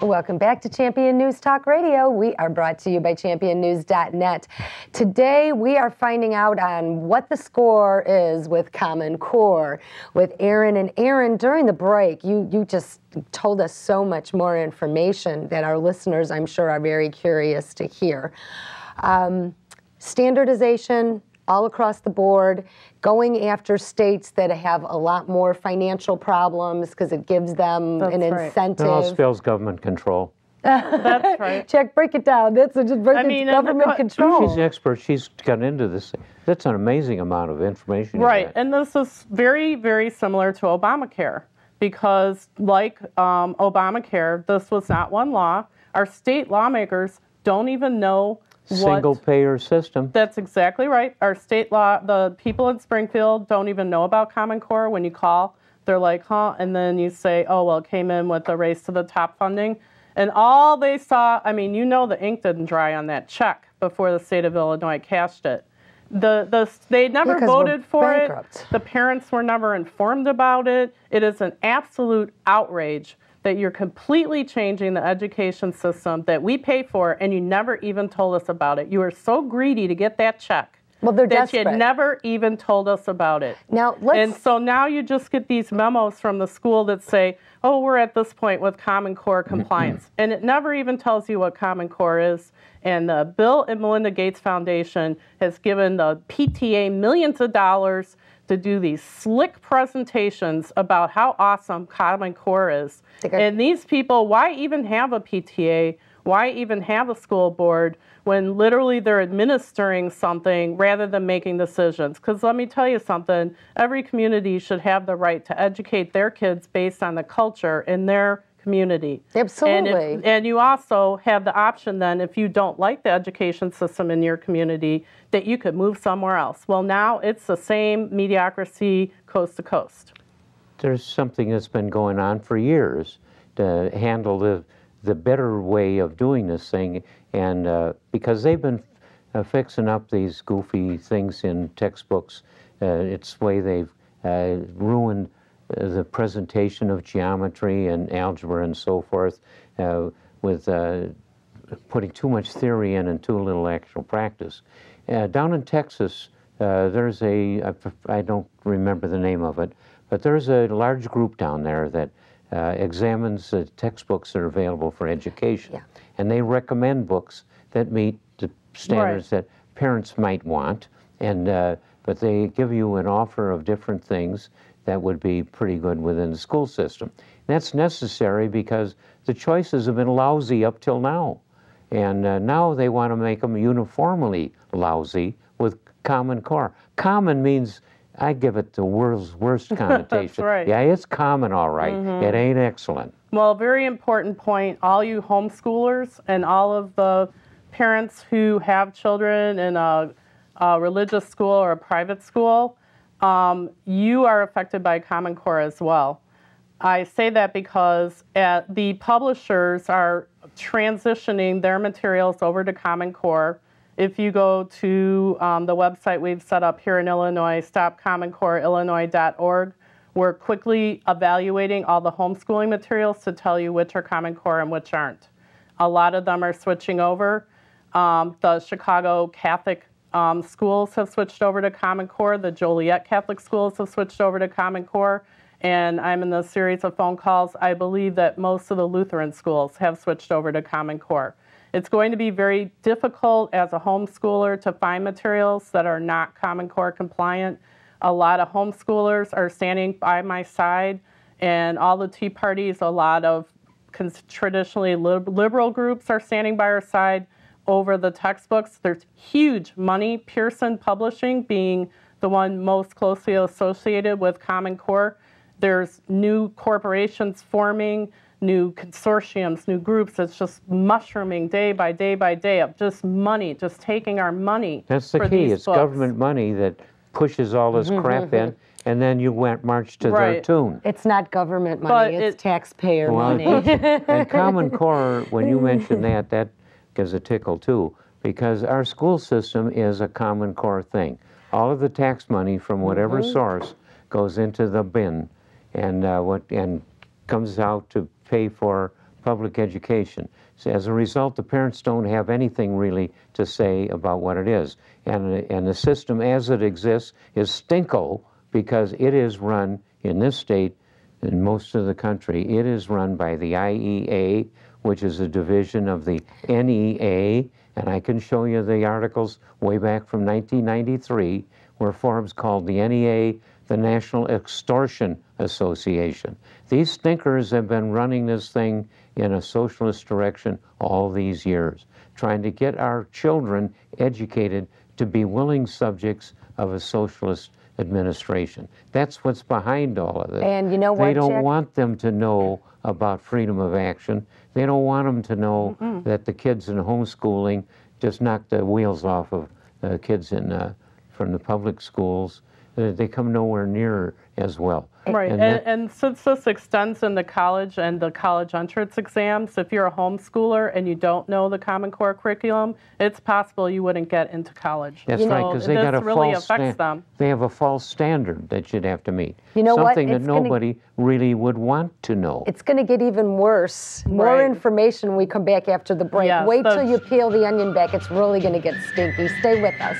Welcome back to Champion News Talk Radio. We are brought to you by championnews.net. Today we are finding out on what the score is with Common Core with Erin. And Erin, during the break, you just told us so much more information that our listeners, I'm sure, are very curious to hear. Standardization all across the board, going after states that have a lot more financial problems because it gives them an incentive. It all spells government control. That's right. Check, break it down. That's just government control. She's an expert. She's got into this. That's an amazing amount of information. Right, and this is very, very similar to Obamacare because, like Obamacare, this was not one law. Our state lawmakers don't even know single-payer system. That's exactly right. Our state law, the people in Springfield don't even know about Common Core. When you call, they're like, huh? And then you say, oh, well, it came in with the Race to the Top funding. And all they saw, I mean, you know the ink didn't dry on that check before the state of Illinois cashed it. They never voted for it. The parents were never informed about it. It is an absolute outrage that you're completely changing the education system that we pay for, and you never even told us about it. You were so greedy to get that check they're that desperate. You never even told us about it. Now, and so now you just get these memos from the school that say, oh, we're at this point with Common Core compliance. And it never even tells you what Common Core is. And the Bill and Melinda Gates Foundation has given the PTA millions of dollars to do these slick presentations about how awesome Common Core is. And these people, why even have a PTA? Why even have a school board when literally they're administering something rather than making decisions? Because let me tell you something, every community should have the right to educate their kids based on the culture in their community. Absolutely. And you also have the option then, if you don't like the education system in your community, that you could move somewhere else. Well, now it's the same mediocrity coast to coast. There's something that's been going on for years to handle the better way of doing this thing, and because they've been fixing up these goofy things in textbooks, it's the way they've ruined the presentation of geometry and algebra and so forth, with putting too much theory in and too little actual practice. Down in Texas, there's I don't remember the name of it, but there's a large group down there that examines the textbooks that are available for education. Yeah. And they recommend books that meet the standards that parents might want, and but they give you an offer of different things that would be pretty good within the school system. That's necessary because the choices have been lousy up till now. And now they want to make them uniformly lousy with Common Core. Common means, I give it the worst connotation. That's right. Yeah, it's common, all right. It ain't excellent. Well, very important point, all you homeschoolers and all of the parents who have children in a religious school or a private school, you are affected by Common Core as well. I say that because the publishers are transitioning their materials over to Common Core. If you go to the website we've set up here in Illinois, stopcommoncoreillinois.org, we're quickly evaluating all the homeschooling materials to tell you which are Common Core and which aren't. A lot of them are switching over. The Chicago Catholic schools have switched over to Common Core. The Joliet Catholic schools have switched over to Common Core. And I'm in the series of phone calls. I believe that most of the Lutheran schools have switched over to Common Core. It's going to be very difficult as a homeschooler to find materials that are not Common Core compliant. A lot of homeschoolers are standing by my side, and all the Tea Parties, a lot of traditionally liberal groups are standing by our side over the textbooks. There's huge money, Pearson Publishing being the one most closely associated with Common Core. There's new corporations forming, new consortiums, new groups. It's just mushrooming day by day by day of just money, just taking our money. That's the key. It's government money that pushes all this crap in, and then you march to their tune. It's not government money, it's taxpayer money. And Common Core, when you mention that gives a tickle too, because our school system is a Common Core thing. All of the tax money from whatever source goes into the bin, and comes out to pay for public education. So as a result, the parents don't have anything really to say about what it is. And the system as it exists is stinko, because it is run in this state, in most of the country, it is run by the IEA, which is a division of the NEA, and I can show you the articles way back from 1993, where Forbes called the NEA the National Extortion Association. These stinkers have been running this thing in a socialist direction all these years, trying to get our children educated to be willing subjects of a socialist administration. That's what's behind all of this. And you know what, They don't Jack? want them to know about freedom of action. They don't want them to know that the kids in homeschooling just knock the wheels off of kids from the public schools. They come nowhere near as well. Right, and since this extends into college and the college entrance exams, if you're a homeschooler and you don't know the Common Core curriculum, it's possible you wouldn't get into college. That's right, because they got a really false affects them. They have a false standard that you'd have to meet. You know what? Something that It's gonna- nobody really would want to know. It's going to get even worse. More Right. information when we come back after the break. Yes, Wait till you peel the onion back. It's really going to get stinky. Stay with us.